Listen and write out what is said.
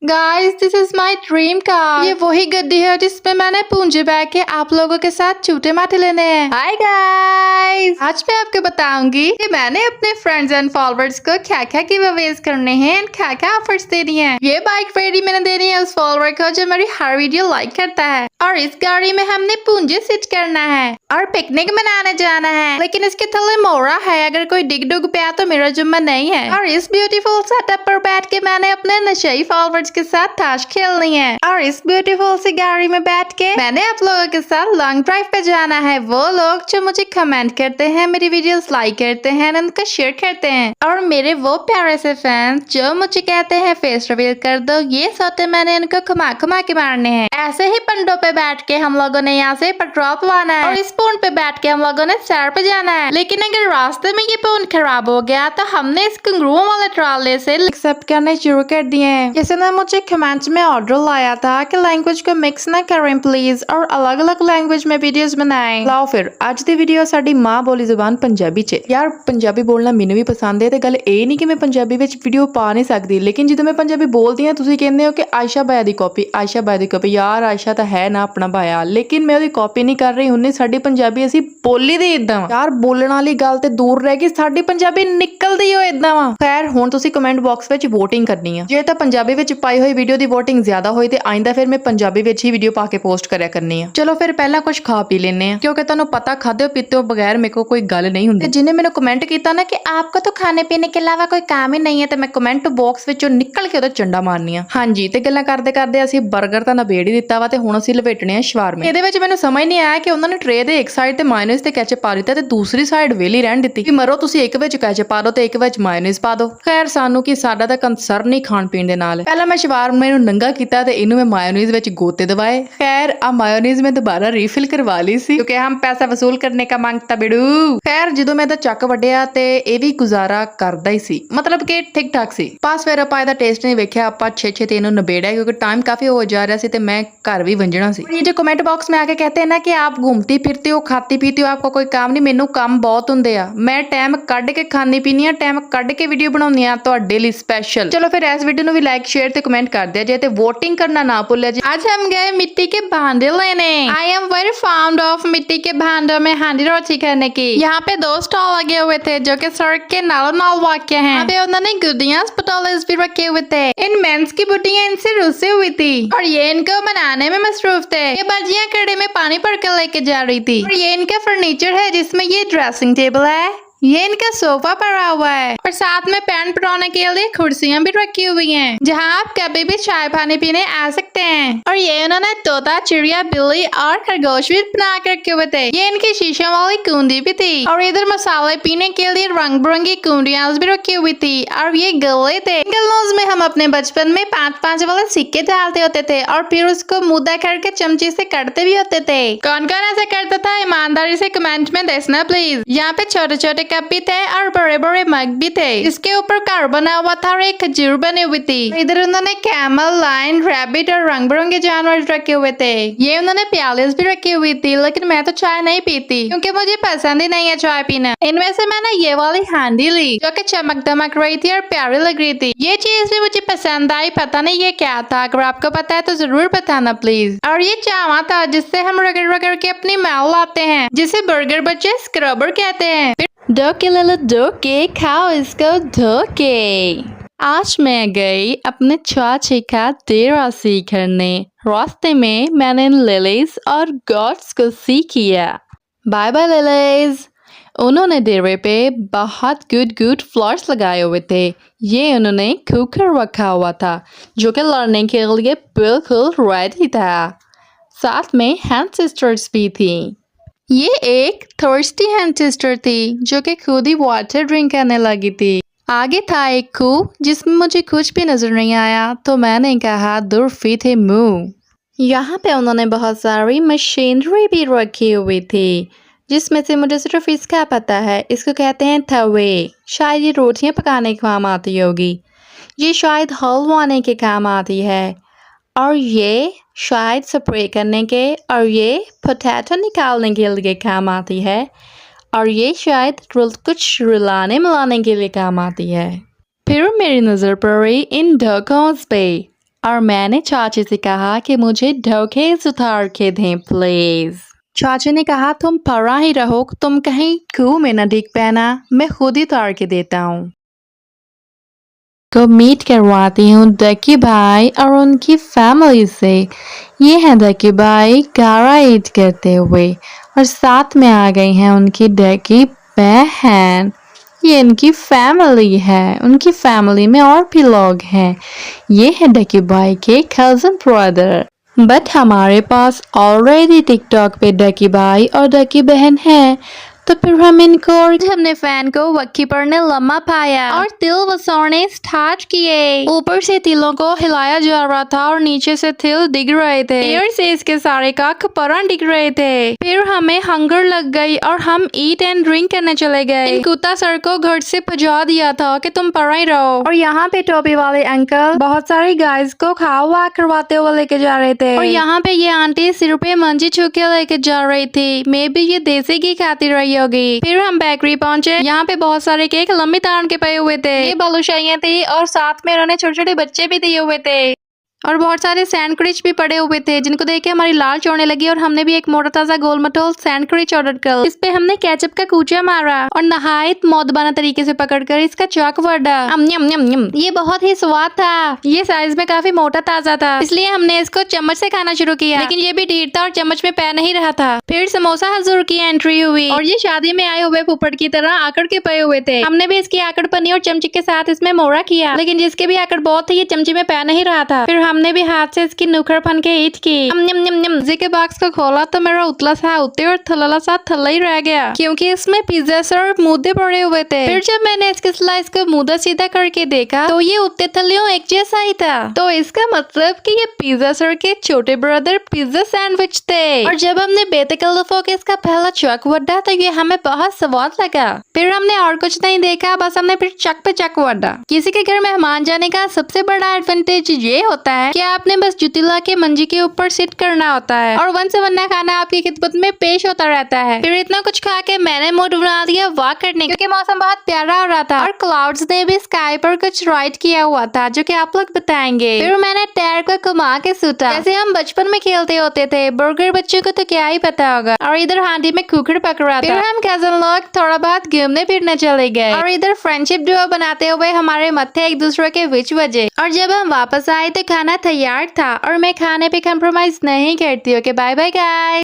Guys this is my dream car. ये वही गड्डी है जिसमें मैंने पूंजी बैग के आप लोगों के साथ चूटे माटे लेने हैं। हाय गाइस, आज मैं आपको बताऊंगी कि मैंने अपने फ्रेंड्स एंड फॉलोअर्स को क्या क्या गिवअवेज करने हैं एंड क्या क्या ऑफर्स देनी है। ये बाइक रेडी मैंने देनी है उस फॉलोअर को जो मेरी हर वीडियो लाइक करता है, और इस गाड़ी में हमने पूंजी सिट करना है और पिकनिक मनाने जाना है, लेकिन इसके थल्ले मोरा है, अगर कोई डिग डुग पे आ तो मेरा जुम्मा नहीं है। और इस ब्यूटीफुल सेटअप पर बैठ के मैंने अपने नशेई फॉलोअर्स के साथ ताश खेलनी है, और इस ब्यूटीफुल सी गाड़ी में बैठ के मैंने आप लोगों के साथ लॉन्ग ड्राइव पे जाना है। वो लोग जो मुझे कमेंट करते हैं, मेरी वीडियोस लाइक करते हैं, उनको शेयर करते हैं, और मेरे वो प्यारे से फैंस जो मुझे कहते हैं फेस रिवील कर दो, ये सोते मैंने इनको घुमा घुमा के मारने हैं। ऐसे ही पंडों पे बैठ के हम लोगों ने यहाँ से पेट्रोल लाना है, और इस पॉइंट पे बैठ के हम लोगों ने सैर पे जाना है। लेकिन अगर रास्ते में ये पॉइंट खराब हो गया तो हमने इस कंगरुओं वाले ट्राले से एक्सेप्ट करने शुरू कर दिए हैं। जैसे ना मुझे कमेंट्स में ऑर्डर लाया था कि लैंग्वेज को मिक्स ना करें प्लीज, और अलग अलग लैंग्वेज में वीडियोस बनाएं। लाओ फिर ਅੱਜ ਦੀ ਵੀਡੀਓ ਸਾਡੀ ਮਾਂ ਬੋਲੀ ਜ਼ੁਬਾਨ ਪੰਜਾਬੀ ਚ। ਯਾਰ ਪੰਜਾਬੀ ਬੋਲਣਾ ਮੈਨੂੰ ਵੀ ਪਸੰਦ ਹੈ ਤੇ ਗੱਲ ਇਹ ਨਹੀਂ ਕਿ ਮੈਂ ਪੰਜਾਬੀ ਵਿੱਚ ਵੀਡੀਓ ਪਾ ਨਹੀਂ ਸਕਦੀ, ਲੇਕਿਨ ਜਦੋਂ ਮੈਂ ਪੰਜਾਬੀ ਬੋਲਦੀ ਹਾਂ ਤੁਸੀਂ ਕਹਿੰਦੇ ਹੋ ਕਿ ਆਇਸ਼ਾ ਬਾਇਆ ਦੀ ਕਾਪੀ, ਆਇਸ਼ਾ ਬਾਇਆ ਦੀ ਕਾਪੀ। ਯਾਰ ਆਇਸ਼ਾ ਤਾਂ ਹੈ ਨਾ ਆਪਣਾ ਬਾਇਆ, ਲੇਕਿਨ ਮੈਂ ਉਹਦੀ ਕਾਪੀ ਨਹੀਂ ਕਰ ਰਹੀ। ਹੁੰਨੇ ਸਾਡੀ ਪੰਜਾਬੀ ਅਸੀਂ ਬੋਲੀ ਦੀ ਇਦਾਂ ਵਾ ਯਾਰ, ਬੋਲਣ ਵਾਲੀ ਗੱਲ ਤੇ ਦੂਰ ਰਹਿ ਗਈ, ਸਾਡੀ ਪੰਜਾਬੀ ਨਿਕਲਦੀ ਹੋ ਇਦਾਂ ਵਾ। ਖੈਰ ਹੁਣ ਤੁਸੀਂ ਕਮੈਂਟ ਬਾਕਸ ਵਿੱਚ ਵੋਟਿੰਗ ਕਰਨੀ ਆ। ਜੇ ਤਾਂ ਪੰਜਾਬੀ ਵਿੱਚ ਪਾਈ ਹੋਈ ਵੀਡੀਓ ਦੀ ਵੋਟਿੰਗ ਜ਼ਿਆਦਾ ਹੋਈ ਤੇ ਆਇੰਦਾ ਫਿਰ ਮੈਂ ਪੰਜਾਬੀ ਵਿੱਚ ਹੀ ਵੀਡੀਓ ਪਾ ਕੇ पोस्ट करिया करनी है। चलो फिर पहला कुछ खा पी लेने हैं, क्योंकि तुहानू पता खादे पीते बगैर मेरे को कोई गल नहीं हुंदी। जिन्हें मैंने कमेंट किया ना कि आपको तो खाने पीने के अलावा कोई काम ही नहीं है, तो मैं कमेंट बॉक्स विचों निकल के ओदा चंडा मारनी है। हाँ जी, ते गल्लां करदे करदे असीं बर्गर तां नबेड़ ही दित्ता वा ते हुण असीं लपेटने आ शवारमे। इहदे विच मैनूं समझ नहीं आया कि उन्हां ने ट्रे दे एक साइड ते मायोनीज ते केचप पा दित्ता ते दूसरी साइड वेली रहन दित्ती कि मरो तुसीं एक विच केचप पा दो ते एक विच मायोनीज पा दो। खैर सानू कि साडा तां कंसर्न नहीं खाण पीण दे नाल। पहला मैं शवारमे नूं नंगा कीता ते इहनूं मैं मायोनीज विच गोते दवाए। खैर आ मायोनीज में दोबारा रीफिल करवा ली सी, क्योंकि हम पैसा वसूल करने का मांगता बिड़ू। खैर ਜਦੋਂ ਮੈਂ ਤਾਂ ਚੱਕ ਵੱਡਿਆ ਤੇ ਇਹ ਵੀ ਗੁਜ਼ਾਰਾ ਕਰਦਾ ਹੀ ਸੀ, मतलब कि ठीक ठाक सी। बस फिर ਆਪਾਂ ਇਹਦਾ ਟੇਸਟ ਨਹੀਂ ਵੇਖਿਆ, ਆਪਾਂ ਛੇ ਤੇ ਇਹਨੂੰ ਨਿਬੇੜਿਆ क्योंकि टाइम काफी हो जा रहा सी ਤੇ मैं घर भी वंजना सी। ये जो कमेंट बॉक्स में आके कहते हैं ना कि आप घूमती फिरती हो, खाती पीती हो, आपको कोई काम नहीं, ਮੈਨੂੰ ਕੰਮ ਬਹੁਤ ਹੁੰਦੇ ਆ। मैं टाइम ਕੱਢ के खानी पीनी ਆ, टाइम ਕੱਢ के वीडियो बनाउनी आ ਤੁਹਾਡੇ ਲਈ स्पेशल। चलो फिर इस वीडियो ਨੂੰ भी लाइक शेयर ते कमेंट कर दिया जे ते वोटिंग करना ना भूलिया जी। आज हम गए मिट्टी के भांडे लेने। I am very found of मिट्टी के भांडों में हांडी रोटी करने की। यहाँ पे 2 स्टॉल लगे हुए थे जो कि सड़क के नालों वाक्य हैं। यहाँ पे उन्होंने गुडियां स्पटोलेस भी रखे हुए थे। इन मेंस की बुटियां इनसे रुसी हुई थी और ये इनको बनाने में मसरूफ थे। ये बाजियां कड़े में पानी भर कर लेके जा रही थी। और ये इनका फर्नीचर है जिसमें ये ड्रेसिंग टेबल है, ये इनका सोफा पड़ा हुआ है, और साथ में पैन परोने के लिए कुर्सियां भी रखी हुई हैं, जहां आप कभी भी चाय पानी पीने आ सकते हैं। और ये उन्होंने तोता, चिड़िया, बिल्ली और खरगोश भी बना के रखे हुए थे। ये इनकी शीशे वाली कुंडी भी थी, और इधर मसाले पीने के लिए रंग बिरंगी कुंडियां भी रखी हुई थी, और ये गल्ले थे। गल्लों में हम अपने बचपन में 5-5 वाले सिक्के डालते होते थे और फिर उसको मुद्दा करके चमची से काटते भी होते थे। कौन कौन ऐसा करता था ईमानदारी से कमेंट में दसना प्लीज। यहाँ पे छोटे छोटे कप भी थे और बड़े बड़े मग भी थे, जिसके ऊपर कार बना हुआ था और एक खजूर बनी हुई थी। इधर उन्होंने कैमल, लायन, रैबिट और रंग बिरंगे जानवर रखे हुए थे। ये उन्होंने प्यालेस भी रखी हुई थी, लेकिन मैं तो चाय नहीं पीती क्योंकि मुझे पसंद ही नहीं है चाय पीना। इनमें से मैंने ये वाली हांडी ली जो कि चमक दमक रही थी और प्यारी लग रही थी। ये चीज भी मुझे पसंद आई, पता नहीं ये क्या था, अगर आपको पता है तो जरूर बताना प्लीज। और ये चावा था जिससे हम रगड़ रगड़ के अपनी मैल लाते हैं, जिसे बर्गर बच्चे स्क्रबर कहते हैं। धो के ले लो, धो के खाओ इसको धो के। आज मैं गई अपने चाची का डेरा सीखने। रास्ते में मैंने लिलीज और गॉड्स को सी किया। Bye bye lilies. उन्होंने डेरे पे बहुत गुड फ्लावर्स लगाए हुए थे। ये उन्होंने कुकर रखा हुआ था जो कि लड़ने के लिए बिल्कुल रेडी था। साथ में हैंड सिस्टर्स भी थी। ये एक थर्स्टी हैंड सिस्टर थी जो कि खुद ही वाटर ड्रिंक करने लगी थी। आगे था एक खूह जिसमें मुझे कुछ भी नजर नहीं आया, तो मैंने कहा दूर फीट है मुंह। यहाँ पे उन्होंने बहुत सारी मशीनरी भी रखी हुई थी, जिसमें से मुझे सिर्फ इसका पता है, इसको कहते हैं तवे। शायद ये रोटियां पकाने के काम आती होगी, ये शायद हलवाने के काम आती है, और ये शायद स्प्रे करने के, और ये पोटैटो निकालने के लिए काम आती है, और ये शायद कुछ रुलाने मिलाने के लिए काम आती है। फिर मेरी नज़र पड़ी इन ढकों पे, और मैंने चाची से कहा कि मुझे ढोकेस उतार के दें प्लीज। चाची ने कहा तुम पड़ा ही रहो, तुम कहीं कुएं में न डिग पैना, मैं खुद ही उतार के देता हूँ। को मीट करवाती हूँ डकी भाई और उनकी फैमिली से। ये है डकी भाई गारा ईट करते हुए और साथ में आ गई हैं उनकी डकी बहन। ये इनकी फैमिली है, उनकी फैमिली में और भी लोग हैं। ये है डकी भाई के कजन ब्रदर। बट हमारे पास ऑलरेडी टिकटॉक पे डकी भाई और डकी बहन है, तो फिर हम इनको और हमने फैन को वक्की पर ने लम्मा पाया और तिल वसौने स्टार्ट किए। ऊपर से तिलों को हिलाया जा रहा था और नीचे से तिल दिख रहे थे। फिर से इसके सारे कख परन दिख रहे थे। फिर हमें हंगर लग गई और हम ईट एंड ड्रिंक करने चले गए। कुत्ता सर को घर से भजा दिया था कि तुम पड़ा ही रहो। और यहाँ पे टोपी वाले अंकल बहुत सारी गाइस को खावा करवाते हुए लेके जा रहे थे। और यहाँ पे ये आंटी सिर पे मंजी छुके लेके जा रही थी। मे भी ये देसी घी खाती रही होगी। फिर हम बेकरी पहुंचे। यहाँ पे बहुत सारे केक लंबी तान के पए हुए थे। ये बालूशाहियां थी और साथ में उन्होंने छोटे छोटे बच्चे भी दिए हुए थे और बहुत सारे सैंडविच भी पड़े हुए थे, जिनको देख के हमारी लाल चौड़ने लगी और हमने भी एक मोटा ताजा गोल मटोल सैंडविच ऑर्डर कर इस पे हमने केचप का कूचा मारा और नहायत मौदबाना तरीके से पकड़कर इसका चौक वड़ा। ये बहुत ही स्वाद था। ये साइज में काफी मोटा ताजा था, इसलिए हमने इसको चम्मच से खाना शुरू किया, लेकिन ये भी ढीठ था और चम्मच में पै नहीं रहा था। फिर समोसा हजूर की एंट्री हुई और ये शादी में आए हुए फुफड़ की तरह आकड़ के पए हुए थे। हमने भी इसकी आकड़ पनी और चमचे के साथ इसमें मोड़ा किया, लेकिन जिसके भी आकड़ बहुत थी ये चमचे में पै नहीं रहा था। फिर हमने भी हाथ से इसकी नुखर फन के ईट की। जी के बॉक्स को खोला तो मेरा उतला सा उते और थलला सा थल्ला ही रह गया, क्योंकि इसमें पिज्जा और मुद्दे पड़े हुए थे। फिर जब मैंने इसके स्लाइस को मुद्दा सीधा करके देखा तो ये उतने थल्लियों एक जैसा ही था। तो इसका मतलब कि ये पिज्जा सर के छोटे ब्रदर पिज्जा सैंडविच थे। और जब हमने बेतकल दफो के इसका पहला चक वड्डा तो ये हमें बहुत स्वाद लगा। फिर हमने और कुछ नहीं देखा, बस हमने फिर चक पे चक वड्डा। किसी के घर मेहमान जाने का सबसे बड़ा एडवांटेज ये होता है कि आपने बस जुतिला के मंजी के ऊपर सिट करना होता है और वन से वन्ना खाना आपकी खिदमत में पेश होता रहता है। फिर इतना कुछ खा के मैंने मूड बना दिया वॉक करने, क्योंकि मौसम बहुत प्यारा हो रहा था और क्लाउड्स ने भी स्काई पर कुछ राइड किया हुआ था, जो कि आप लोग बताएंगे। फिर मैंने टायर को घुमा के सूता, जैसे हम बचपन में खेलते होते थे। बर्गर बच्चों को तो क्या ही पता होगा। और इधर हांडी में कुकर पक रहा था। फिर हम कजन लोग थोड़ा बहुत घूमने फिरने चले गए और इधर फ्रेंडशिप डुओ बनाते हुए हमारे मत्थे एक दूसरे के बीच बजे। और जब हम वापस आए तो खाना तैयार था और मैं खाने पे कॉम्प्रोमाइज नहीं करती हूँ। Bye bye guys.